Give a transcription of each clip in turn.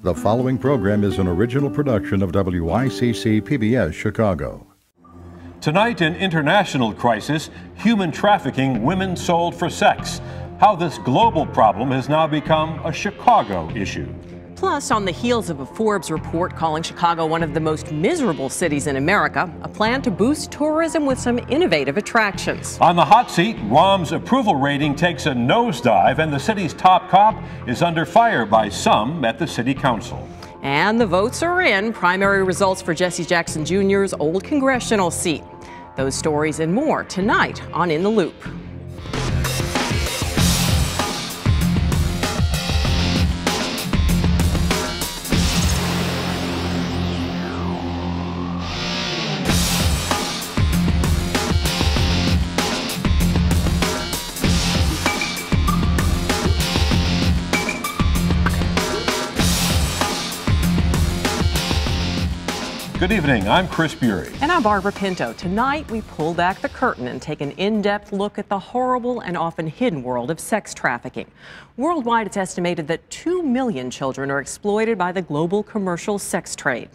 The following program is an original production of WYCC PBS Chicago. Tonight, an international crisis, human trafficking, women sold for sex. How this global problem has now become a Chicago issue. Plus, on the heels of a Forbes report calling Chicago one of the most miserable cities in America, a plan to boost tourism with some innovative attractions. On the hot seat, Guam's approval rating takes a nosedive, and the city's top cop is under fire by some at the city council. And the votes are in. Primary results for Jesse Jackson Jr.'s old congressional seat. Those stories and more tonight on In the Loop. Good evening, I'm Chris Bury. And I'm Barbara Pinto. Tonight, we pull back the curtain and take an in-depth look at the horrible and often hidden world of sex trafficking. Worldwide, it's estimated that 2 million children are exploited by the global commercial sex trade.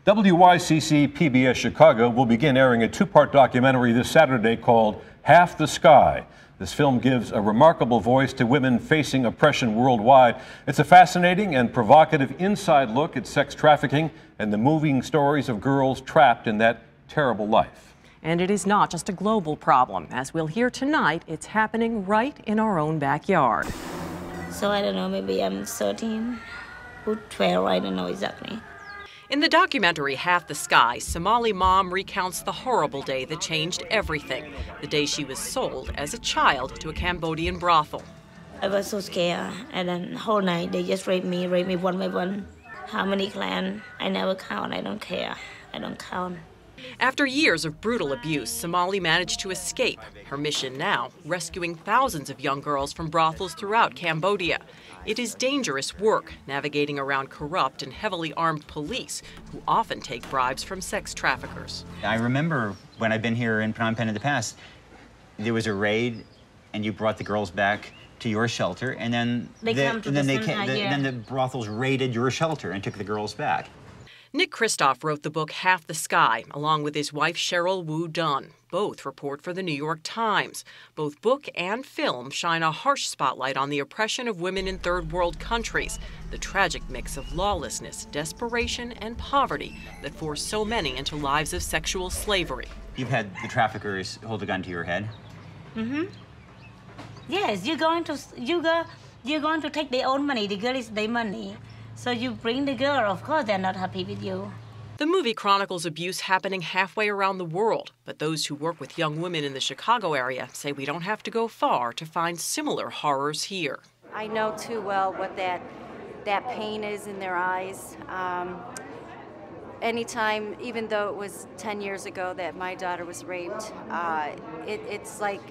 WYCC PBS Chicago will begin airing a two-part documentary this Saturday called Half the Sky. This film gives a remarkable voice to women facing oppression worldwide. It's a fascinating and provocative inside look at sex trafficking and the moving stories of girls trapped in that terrible life. And it is not just a global problem. As we'll hear tonight, it's happening right in our own backyard. So I don't know, maybe I'm 13 or 12, I don't know exactly. In the documentary Half the Sky, Somali mom recounts the horrible day that changed everything, the day she was sold as a child to a Cambodian brothel. I was so scared, and then the whole night they just raped me one by one. How many clans? I never count, I don't care, I don't count. After years of brutal abuse, Somali managed to escape. Her mission now, rescuing thousands of young girls from brothels throughout Cambodia. It is dangerous work, navigating around corrupt and heavily armed police who often take bribes from sex traffickers. I remember when I've been here in Phnom Penh in the past, there was a raid and you brought the girls back to your shelter, and then then the brothels raided your shelter and took the girls back. Nick Kristoff wrote the book Half the Sky, along with his wife Cheryl Wu Dunn. Both report for the New York Times. Both book and film shine a harsh spotlight on the oppression of women in third world countries, the tragic mix of lawlessness, desperation, and poverty that force so many into lives of sexual slavery. You've had the traffickers hold a gun to your head. Mm-hmm. Yes, you're going to take their own money. The girl is their money. So you bring the girl, of course they're not happy with you. The movie chronicles abuse happening halfway around the world, but those who work with young women in the Chicago area say we don't have to go far to find similar horrors here. I know too well what that pain is in their eyes. Anytime, even though it was 10 years ago that my daughter was raped, it's like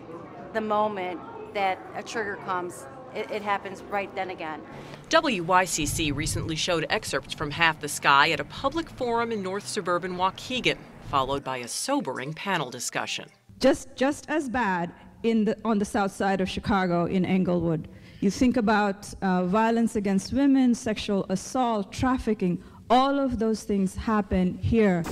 the moment that a trigger comes, it happens right then again. WYCC recently showed excerpts from Half the Sky at a public forum in North Suburban Waukegan, followed by a sobering panel discussion. Just as bad on the south side of Chicago in Englewood. You think about violence against women, sexual assault, trafficking, all of those things happen here.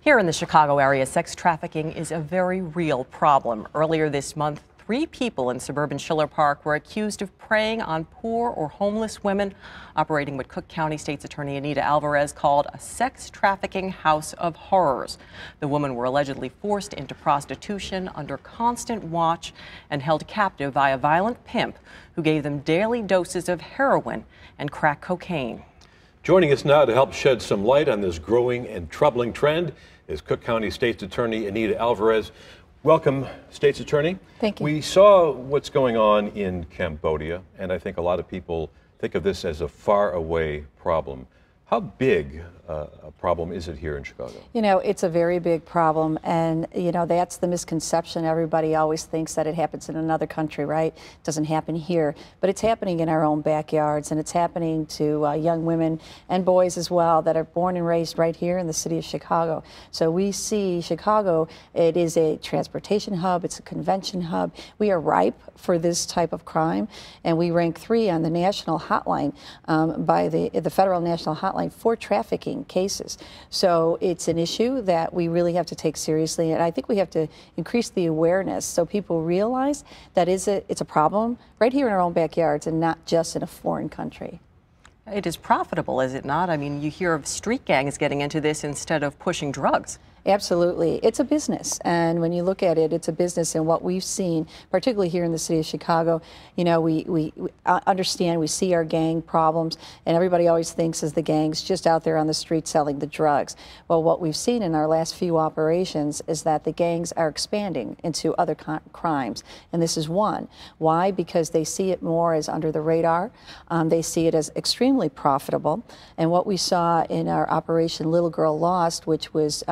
Here in the Chicago area, sex trafficking is a very real problem. Earlier this month, 3 people in suburban Schiller Park were accused of preying on poor or homeless women, operating what Cook County State's Attorney Anita Alvarez called a sex trafficking house of horrors. The women were allegedly forced into prostitution under constant watch and held captive by a violent pimp who gave them daily doses of heroin and crack cocaine. Joining us now to help shed some light on this growing and troubling trend is Cook County State's Attorney Anita Alvarez. Welcome, State's Attorney. Thank you. We saw what's going on in Cambodia, and I think a lot of people think of this as a far-away problem. How big a problem is it here in Chicago? You know, it's a very big problem, and you know, that's the misconception. Everybody always thinks that it happens in another country, right? It doesn't happen here, but it's happening in our own backyards, and it's happening to young women and boys as well that are born and raised right here in the city of Chicago. So we see Chicago, it is a transportation hub, it's a convention hub. We are ripe for this type of crime, and we rank 3 on the national hotline by the Federal National Hotline for trafficking cases. So it's an issue that we really have to take seriously, and I think we have to increase the awareness so people realize that it's a problem right here in our own backyards and not just in a foreign country. It is profitable, is it not? I mean, you hear of street gangs getting into this instead of pushing drugs. Absolutely. It's a business, and when you look at it, it's a business, and what we've seen, particularly here in the city of Chicago, you know, we understand, we see our gang problems, and everybody always thinks is the gangs just out there on the street selling the drugs. Well, what we've seen in our last few operations is that the gangs are expanding into other crimes, and this is one. Why? Because they see it more as under the radar. They see it as extremely profitable, and what we saw in our Operation Little Girl Lost, which was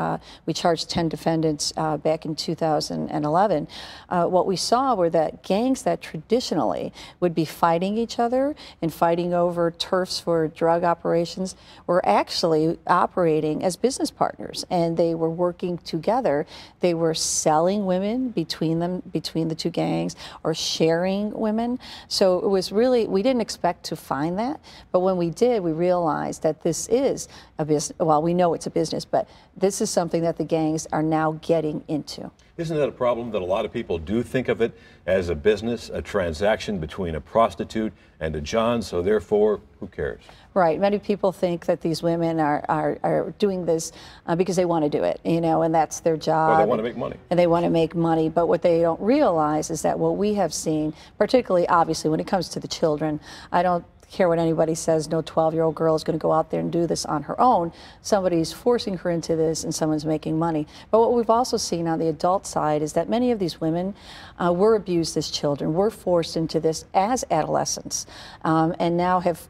we charged 10 defendants back in 2011. What we saw were that gangs that traditionally would be fighting each other and fighting over turfs for drug operations were actually operating as business partners, and they were working together. They were selling women between the two gangs, or sharing women. So it was really, we didn't expect to find that, but when we did, we realized that this is a business. Well, we know it's a business, but this is something that the gangs are now getting into. Isn't that a problem that a lot of people do think of it as a business, a transaction between a prostitute and a John, so therefore, who cares? Right. Many people think that these women are doing this because they want to do it, you know, and that's their job. Or they want to make money. And they want to make money. But what they don't realize is that what we have seen, particularly obviously when it comes to the children, I don't care what anybody says, no 12-year-old girl is going to go out there and do this on her own. Somebody's forcing her into this and someone's making money. But what we've also seen on the adult side is that many of these women were abused as children, were forced into this as adolescents, and now have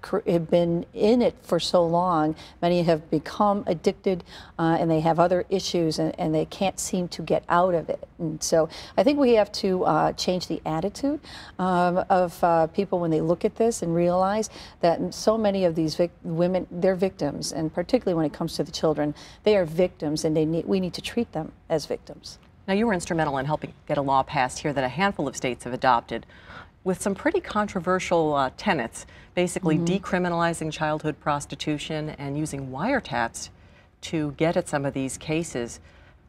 been in it for so long. Many have become addicted and they have other issues, and they can't seem to get out of it. And so I think we have to change the attitude of people when they look at this and realize that so many of these women, they're victims, and particularly when it comes to the children, they are victims, and we need to treat them as victims. Now, you were instrumental in helping get a law passed here that a handful of states have adopted with some pretty controversial tenets, basically decriminalizing childhood prostitution and using wiretaps to get at some of these cases.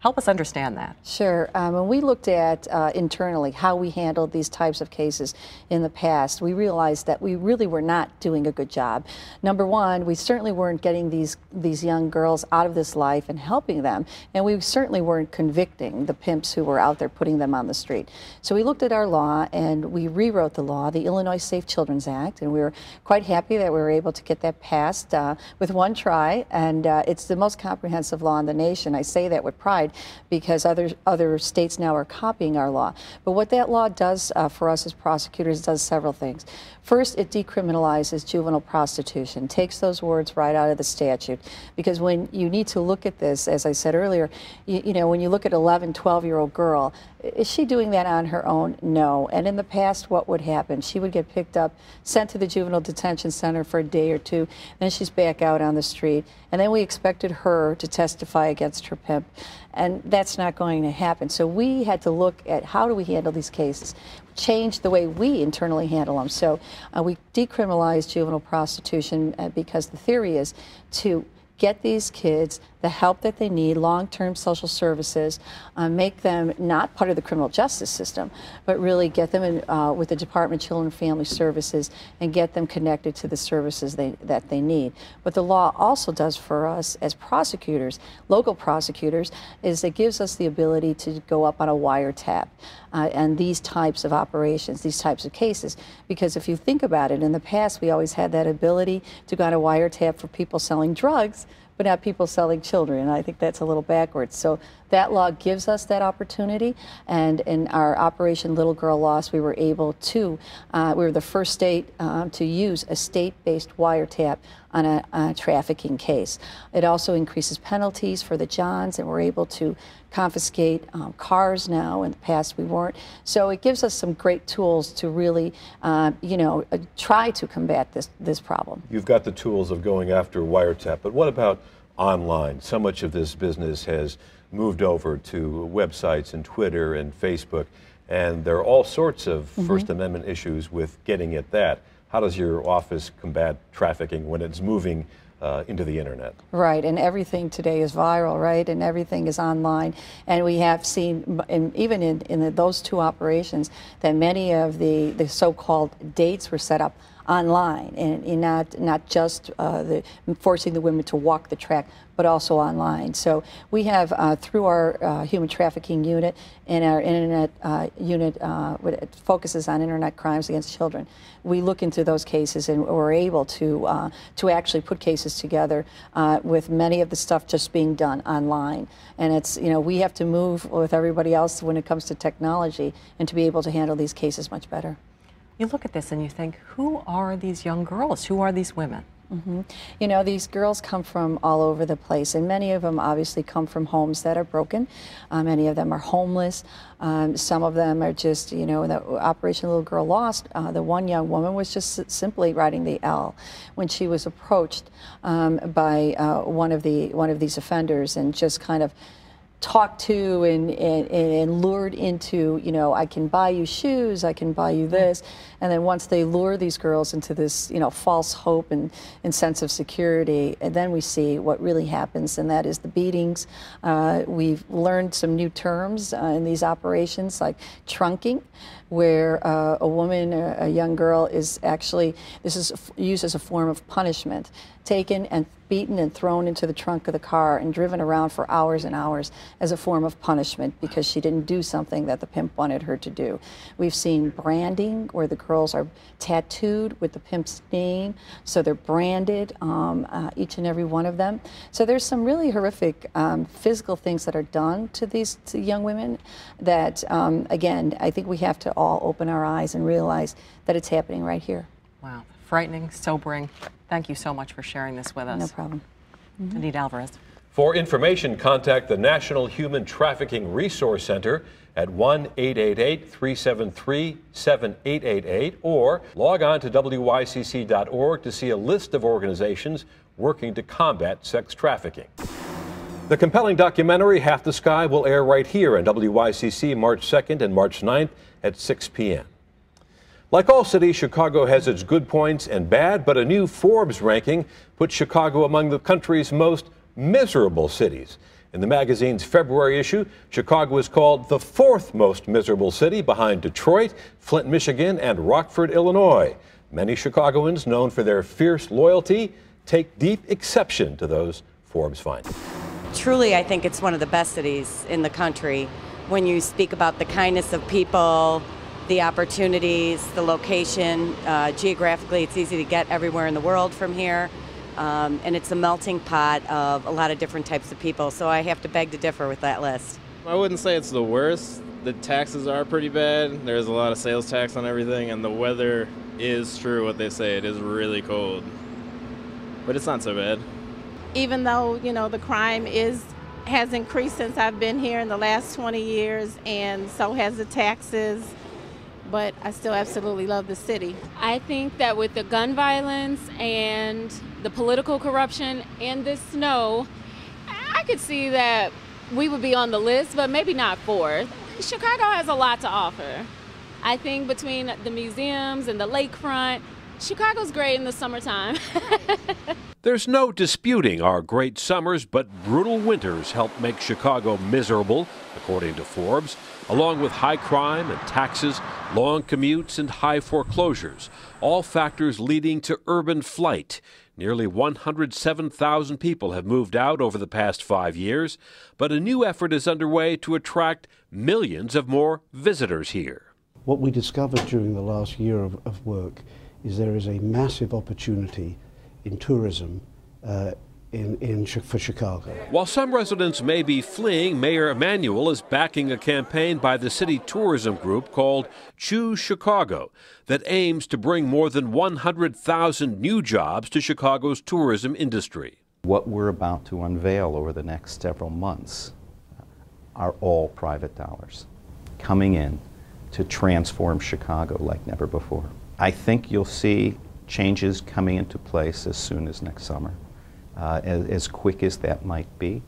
Help us understand that. Sure. When we looked at internally how we handled these types of cases in the past, we realized that we really were not doing a good job. Number one, we certainly weren't getting these young girls out of this life and helping them, and we certainly weren't convicting the pimps who were out there putting them on the street. So we looked at our law and we rewrote the law, the Illinois Safe Children's Act, and we were quite happy that we were able to get that passed with one try, and it's the most comprehensive law in the nation. I say that with pride, because other states now are copying our law. But what that law does for us as prosecutors does several things. First, it decriminalizes juvenile prostitution, takes those words right out of the statute, because when you need to look at this, as I said earlier, you know, when you look at 11, 12-year-old girl, is she doing that on her own? No. And in the past, what would happen? She would get picked up, sent to the juvenile detention center for a day or two, then she's back out on the street, and then we expected her to testify against her pimp, and that's not going to happen. So we had to look at how do we handle these cases, change the way we internally handle them. So we decriminalized juvenile prostitution because the theory is to get these kids the help that they need, long-term social services, make them not part of the criminal justice system, but really get them in with the Department of Children and Family Services and get them connected to the services that they need. What the law also does for us as prosecutors, local prosecutors, is it gives us the ability to go up on a wiretap and these types of operations, these types of cases. Because if you think about it, in the past we always had that ability to go on a wiretap for people selling drugs, but not people selling children. I think that's a little backwards. So that law gives us that opportunity, and in our Operation Little Girl Lost, we were able to, we were the first state to use a state-based wiretap on a trafficking case. It also increases penalties for the Johns, and we're able to confiscate cars now. In the past we weren't. So it gives us some great tools to really, try to combat this problem. You've got the tools of going after wiretap, but what about online? So much of this business has moved over to websites and Twitter and Facebook, and there are all sorts of First Amendment issues with getting at that. How does your office combat trafficking when it's moving into the internet? Right, and everything today is viral, right? And everything is online. And we have seen, even in those two operations, that many of the so-called dates were set up online, and not just forcing the women to walk the track, but also online. So we have, through our human trafficking unit and our internet unit, it focuses on internet crimes against children. We look into those cases, and we're able to actually put cases together with many of the stuff just being done online. And it's, we have to move with everybody else when it comes to technology, and to be able to handle these cases much better. You look at this and you think, who are these young girls? Who are these women? These girls come from all over the place, and many of them obviously come from homes that are broken. Many of them are homeless. Some of them are just, the Operation Little Girl Lost, the one young woman was just simply riding the L when she was approached by one of these offenders, and just kind of talked to and lured into, I can buy you shoes, I can buy you this. And then once they lure these girls into this, false hope and sense of security, and then we see what really happens, and that is the beatings. We've learned some new terms in these operations, like trunking, where a woman, a young girl, is actually, this is used as a form of punishment, taken and beaten and thrown into the trunk of the car and driven around for hours and hours as a form of punishment because she didn't do something that the pimp wanted her to do. We've seen branding, where the girls are tattooed with the pimp's name, so they're branded, each and every one of them. So there's some really horrific physical things that are done to these young women that, again, I think we have to all open our eyes and realize that it's happening right here. Wow, frightening, sobering. Thank you so much for sharing this with us. No problem. Anita Alvarez. For information, contact the National Human Trafficking Resource Center at 1-888-373-7888 or log on to WYCC.org to see a list of organizations working to combat sex trafficking. The compelling documentary Half the Sky will air right here on WYCC March 2nd and March 9th at 6 p.m. Like all cities, Chicago has its good points and bad, but a new Forbes ranking puts Chicago among the country's most miserable cities. In the magazine's February issue, Chicago is called the 4th most miserable city, behind Detroit, Flint, Michigan, and Rockford, Illinois. Many Chicagoans, known for their fierce loyalty, take deep exception to those Forbes findings. Truly, I think it's one of the best cities in the country when you speak about the kindness of people, the opportunities, the location. Geographically, it's easy to get everywhere in the world from here. And it's a melting pot of a lot of different types of people. So I have to beg to differ with that list. I wouldn't say it's the worst. The taxes are pretty bad. There's a lot of sales tax on everything, and the weather is true what they say. It is really cold. But it's not so bad. Even though, the crime has increased since I've been here in the last 20 years, and so has the taxes, but I still absolutely love the city. I think that with the gun violence and the political corruption and this snow, I could see that we would be on the list, but maybe not 4th. Chicago has a lot to offer. I think between the museums and the lakefront, Chicago's great in the summertime. There's no disputing our great summers, but brutal winters help make Chicago miserable, according to Forbes, along with high crime and taxes, long commutes, and high foreclosures, all factors leading to urban flight. Nearly 107,000 people have moved out over the past 5 years, but a new effort is underway to attract millions of more visitors here. What we discovered during the last year of work is there is a massive opportunity in tourism for Chicago. While some residents may be fleeing, Mayor Emanuel is backing a campaign by the city tourism group called Choose Chicago that aims to bring more than 100,000 new jobs to Chicago's tourism industry. What we're about to unveil over the next several months are all private dollars coming in to transform Chicago like never before. I think you'll see changes coming into place as soon as next summer. As quick as that might be.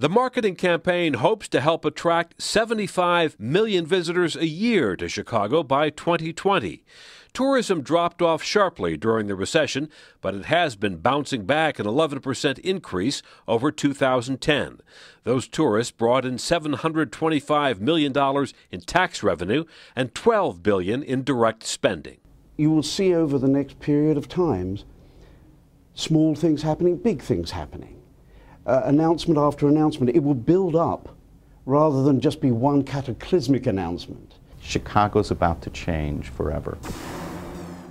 The marketing campaign hopes to help attract 75 million visitors a year to Chicago by 2020. Tourism dropped off sharply during the recession, but it has been bouncing back an 11% increase over 2010. Those tourists brought in $725 million in tax revenue and $12 billion in direct spending. You will see over the next period of times small things happening, big things happening. Announcement after announcement. It will build up rather than just be one cataclysmic announcement. Chicago's about to change forever.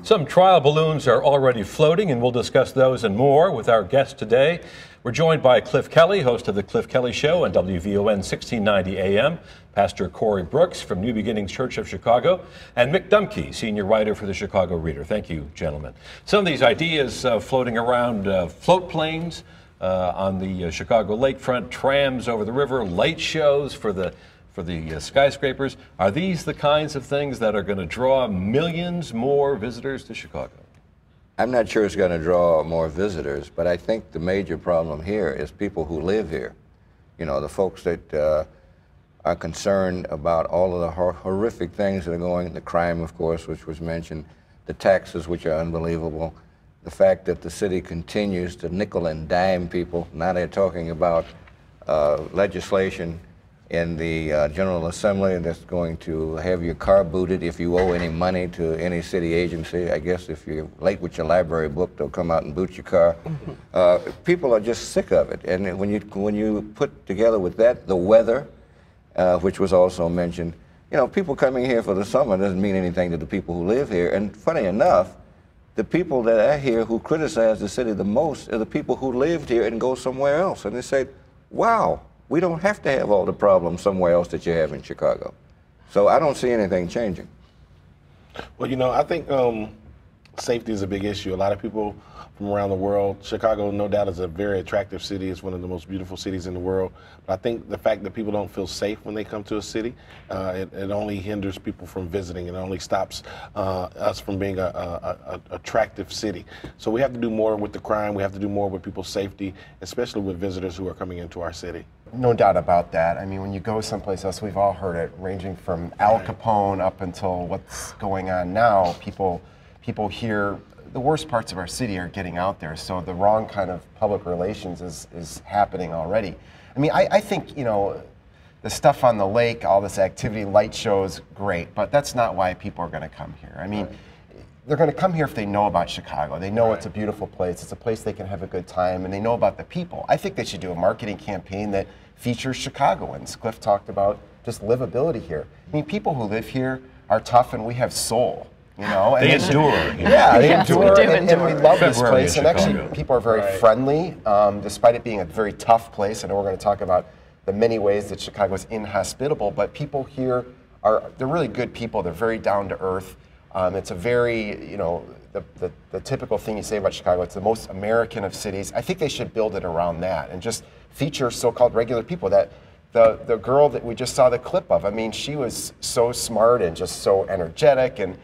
Some trial balloons are already floating, and we'll discuss those and more with our guest today. We're joined by Cliff Kelly, host of The Cliff Kelly Show on WVON 1690 AM, Pastor Corey Brooks from New Beginnings Church of Chicago, and Mick Dumke, senior writer for the Chicago Reader. Thank you, gentlemen. Some of these ideas floating around, float planes on the Chicago lakefront, trams over the river, light shows for the skyscrapers. Are these the kinds of things that are going to draw millions more visitors to Chicago? I'm not sure it's going to draw more visitors, but I think the major problem here is people who live here. You know, the folks that are concerned about all of the horrific things that are going, the crime, of course, which was mentioned, the taxes, which are unbelievable, the fact that the city continues to nickel and dime people. Now they're talking about legislation in the General Assembly that's going to have your car booted if you owe any money to any city agency. I guess if you're late with your library book, they'll come out and boot your car. People are just sick of it. And when you put together with that the weather, which was also mentioned, you know, people coming here for the summer doesn't mean anything to the people who live here. And funny enough, the people that are here who criticize the city the most are the people who lived here and go somewhere else. And they say, wow, we don't have to have all the problems somewhere else that you have in Chicago. So I don't see anything changing. Well, you know, I think safety is a big issue. A lot of people from around the world, Chicago, no doubt, is a very attractive city. It's one of the most beautiful cities in the world. But I think the fact that people don't feel safe when they come to a city, it only hinders people from visiting. It only stops us from being a attractive city. So we have to do more with the crime. We have to do more with people's safety, especially with visitors who are coming into our city. No doubt about that. I mean, when you go someplace else, we've all heard it, ranging from Al Capone up until what's going on now. People hear the worst parts of our city are getting out there, so the wrong kind of public relations is happening already. I mean, I think, you know, the stuff on the lake, all this activity, light shows, great, but that's not why people are going to come here. I mean, they're going to come here if they know about Chicago. They know it's a beautiful place. It's a place they can have a good time, and they know about the people. I think they should do a marketing campaign that features Chicagoans. Cliff talked about just livability here. I mean, people who live here are tough, and we have soul. You know, they endure. Yeah, they yes, endure, and we love this February place. And actually, people are very friendly, despite it being a very tough place. I know we're going to talk about the many ways that Chicago is inhospitable, but people here they're really good people. They're very down to earth. It's a very, you know, the typical thing you say about Chicago, it's the most American of cities. I think they should build it around that and just feature so-called regular people. That the girl that we just saw the clip of, I mean, she was so smart and just so energetic and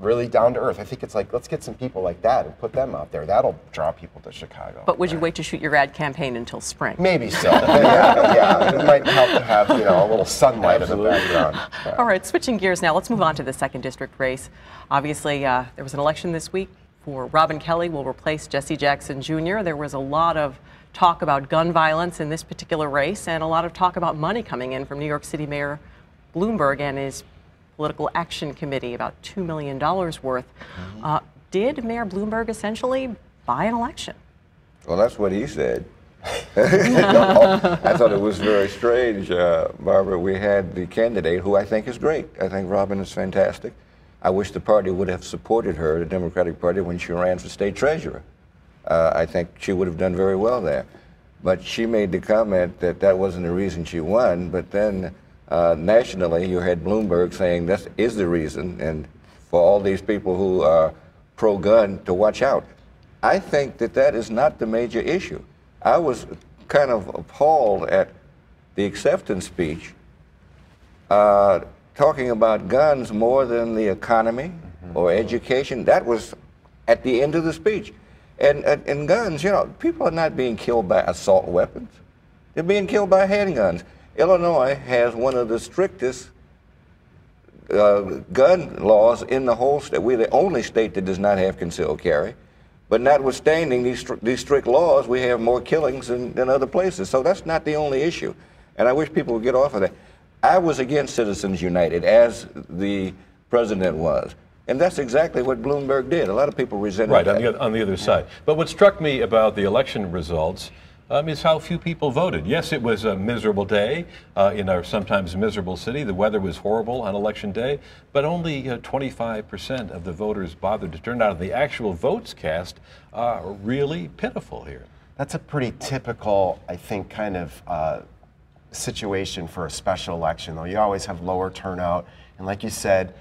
really down to earth. I think it's like, let's get some people like that and put them out there. That'll draw people to Chicago. But would you wait to shoot your ad campaign until spring? Maybe so. yeah. It might help to have, you know, a little sunlight in the background. Yeah. All right, switching gears now, let's move on to the 2nd District race. Obviously, there was an election this week for Robin Kelly will replace Jesse Jackson Jr. There was a lot of talk about gun violence in this particular race and a lot of talk about money coming in from New York City Mayor Bloomberg and his Political Action Committee, about $2 million worth. Did Mayor Bloomberg essentially buy an election? Well, that's what he said. I thought it was very strange, Barbara. We had the candidate, who I think is great. I think Robin is fantastic. I wish the party would have supported her, the Democratic Party, when she ran for state treasurer. I think she would have done very well there. But she made the comment that that wasn't the reason she won, but then nationally you had Bloomberg saying this is the reason, and for all these people who are pro-gun to watch out. I think that that is not the major issue. I was kind of appalled at the acceptance speech talking about guns more than the economy or education. That was at the end of the speech. And guns, you know, people are not being killed by assault weapons. They're being killed by handguns. Illinois has one of the strictest gun laws in the whole state. We're the only state that does not have concealed carry. But notwithstanding these strict laws, we have more killings than other places. So that's not the only issue. And I wish people would get off of that. I was against Citizens United, as the president was. And that's exactly what Bloomberg did. A lot of people resented that. Right, on the other side. But what struck me about the election results is how few people voted. Yes, it was a miserable day in our sometimes miserable city. The weather was horrible on election day, but only 25% of the voters bothered to turn out. And the actual votes cast are really pitiful here. That's a pretty typical, I think, kind of situation for a special election, though. You always have lower turnout. And like you said,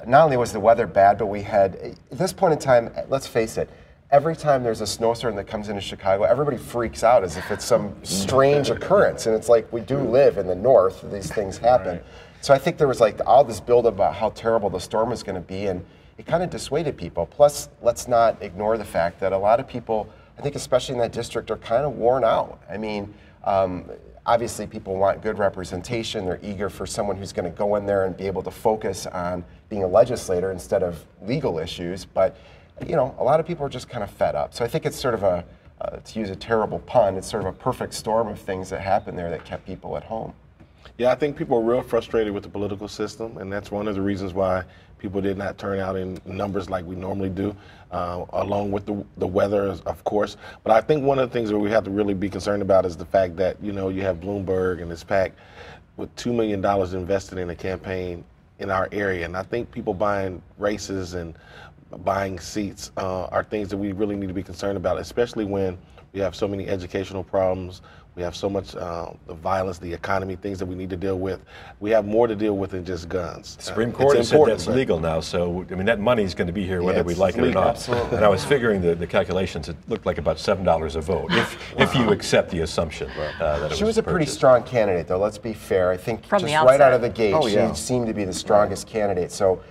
not only was the weather bad, but we had, at this point in time, let's face it, every time there's a snowstorm that comes into Chicago, everybody freaks out as if it's some strange occurrence. And it's like, we do live in the north, these things happen. Right. So I think there was like all this buildup about how terrible the storm was going to be, and it kind of dissuaded people. Plus, let's not ignore the fact that a lot of people, I think especially in that district, are kind of worn out. I mean, obviously people want good representation. They're eager for someone who's going to go in there and be able to focus on being a legislator instead of legal issues. But you know, a lot of people are just kind of fed up. So I think it's sort of a, to use a terrible pun, it's sort of a perfect storm of things that happened there that kept people at home. Yeah, I think people are real frustrated with the political system, and that's one of the reasons why people did not turn out in numbers like we normally do, along with the weather, of course. But I think one of the things that we have to really be concerned about is the fact that, you know, you have Bloomberg and his PAC with $2 million invested in a campaign in our area. And I think people buying races and buying seats are things that we really need to be concerned about, especially when we have so many educational problems. We have so much the violence, the economy, things that we need to deal with. We have more to deal with than just guns. The Supreme Court has said that's legal now, so I mean that money's going to be here whether we like it or not. Absolutely. And I was figuring the calculations, it looked like about $7 a vote, if you accept the assumption that it She was a pretty strong candidate, though, let's be fair. I think From just the right out of the gate, yeah. she seemed to be the strongest candidate. So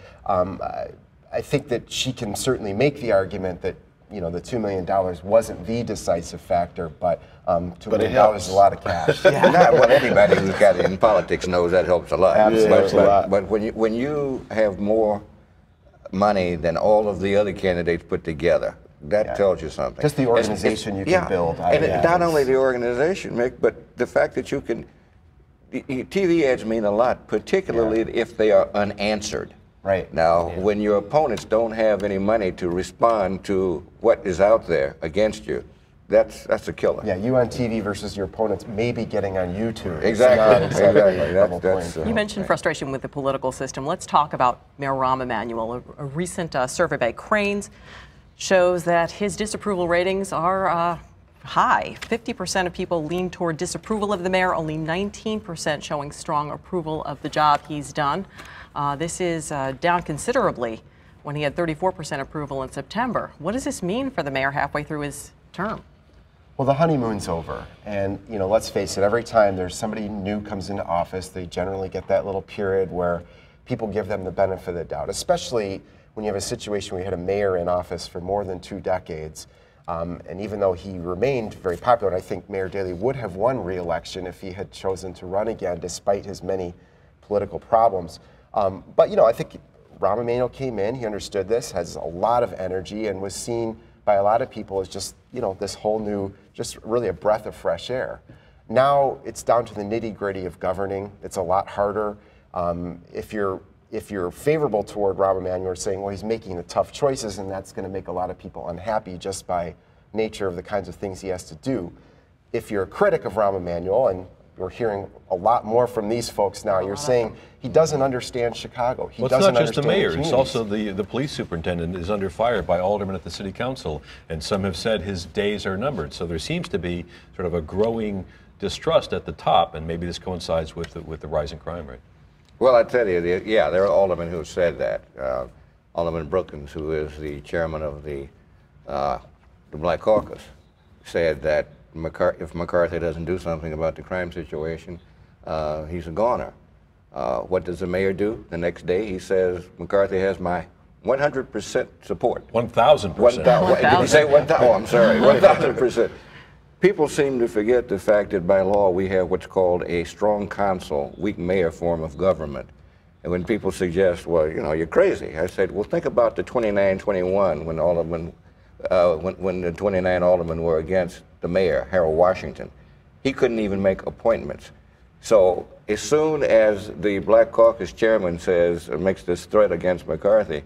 I think that she can certainly make the argument that, you know, the $2 million wasn't the decisive factor, but $2 million is a lot of cash. Not what anybody who's got in politics knows that helps a lot. Absolutely. But when you have more money than all of the other candidates put together, that tells you something. Just the organization you can build. And not only the organization, Mick, but the fact that you can, TV ads mean a lot, particularly if they are unanswered. Right. Now, when your opponents don't have any money to respond to what is out there against you, that's a killer. Yeah, you on TV versus your opponents maybe getting on YouTube. Exactly. You mentioned frustration with the political system. Let's talk about Mayor Rahm Emanuel. A recent survey by Cranes shows that his disapproval ratings are high. 50% of people lean toward disapproval of the mayor, only 19% showing strong approval of the job he's done. This is down considerably when he had 34% approval in September. What does this mean for the mayor halfway through his term? Well, the honeymoon's over, and you know, let's face it, every time there's somebody new comes into office, they generally get that little period where people give them the benefit of the doubt, especially when you have a situation where you had a mayor in office for more than 2 decades. And even though he remained very popular, and I think Mayor Daley would have won re-election if he had chosen to run again, despite his many political problems. But you know, I think Rahm Emanuel came in, he understood this, has a lot of energy, and was seen by a lot of people as just, you know, this whole new, just really a breath of fresh air. Now it's down to the nitty-gritty of governing. It's a lot harder. If you're favorable toward Rahm Emanuel, saying, well, he's making the tough choices, and that's going to make a lot of people unhappy just by nature of the kinds of things he has to do. If you're a critic of Rahm Emanuel, and we're hearing a lot more from these folks now. You're saying he doesn't understand Chicago. He Well, doesn't it's not just the mayor. understand It's also the police superintendent is under fire by aldermen at the city council, and some have said his days are numbered. So there seems to be sort of a growing distrust at the top, and maybe this coincides with the rising crime rate. Well, I tell you, yeah, there are aldermen who have said that. Alderman Brookins, who is the chairman of the Black Caucus, said that if McCarthy doesn't do something about the crime situation, he's a goner. What does the mayor do? The next day he says, McCarthy has my 100% support. 1,000%. Did he say 1,000? Oh, I'm sorry, 1,000%. People seem to forget the fact that by law we have what's called a strong council, weak mayor form of government. And when people suggest, well, you know, you're crazy, I said, well, think about the 29-21 when the 29 aldermen were against the mayor, Harold Washington. He couldn't even make appointments. So as soon as the Black Caucus chairman says, or makes this threat against McCarthy,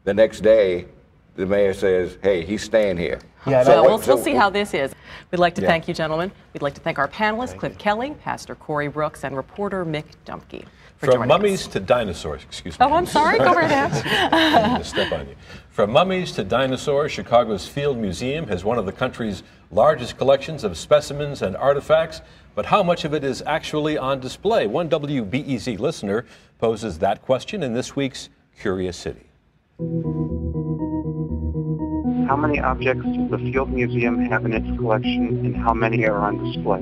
the next day the mayor says, hey, he's staying here. Yeah, so we'll see how this is. We'd like to thank you, gentlemen. We'd like to thank our panelists, Cliff Kelly, Pastor Corey Brooks, and reporter Mick Dumpke. From mummies to dinosaurs, excuse me. Oh, I'm sorry, go right ahead. Step on you. From mummies to dinosaurs, Chicago's Field Museum has one of the country's largest collections of specimens and artifacts, but how much of it is actually on display? One WBEZ listener poses that question in this week's Curiousity. How many objects does the Field Museum have in its collection, and how many are on display?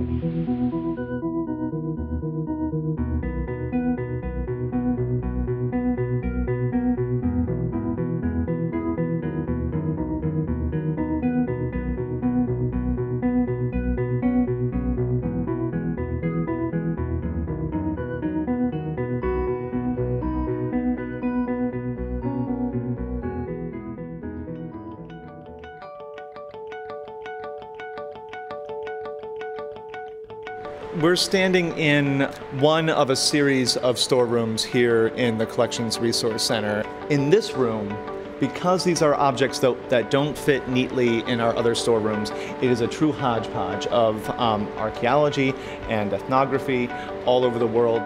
We're standing in one of a series of storerooms here in the Collections Resource Center. In this room, because these are objects that don't fit neatly in our other storerooms, it is a true hodgepodge of archaeology and ethnography all over the world.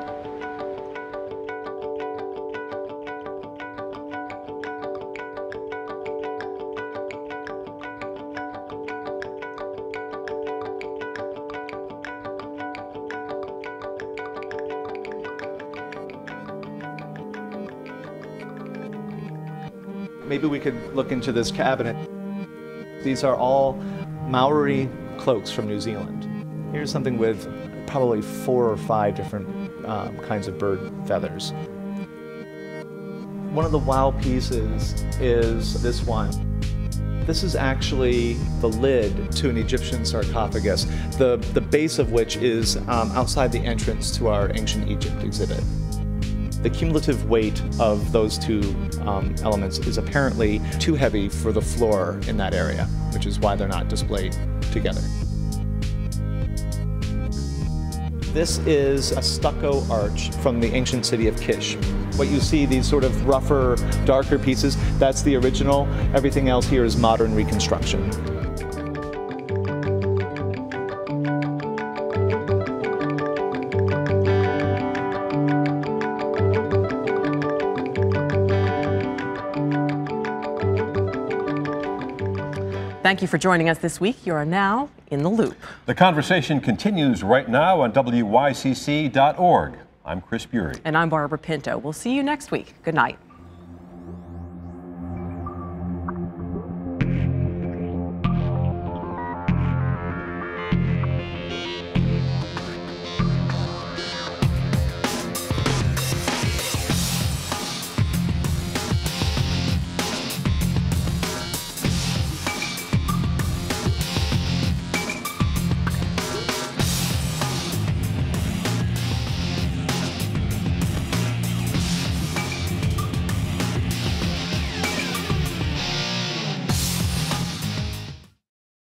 Maybe we could look into this cabinet. These are all Maori cloaks from New Zealand. Here's something with probably 4 or 5 different kinds of bird feathers. One of the wow pieces is this one. This is actually the lid to an Egyptian sarcophagus, the base of which is outside the entrance to our Ancient Egypt exhibit. The cumulative weight of those two elements is apparently too heavy for the floor in that area, which is why they're not displayed together. This is a stucco arch from the ancient city of Kish. What you see, these sort of rougher, darker pieces, that's the original. Everything else here is modern reconstruction. Thank you for joining us this week. You are now in the loop. The conversation continues right now on WYCC.org. I'm Chris Bury. And I'm Barbara Pinto. We'll see you next week. Good night.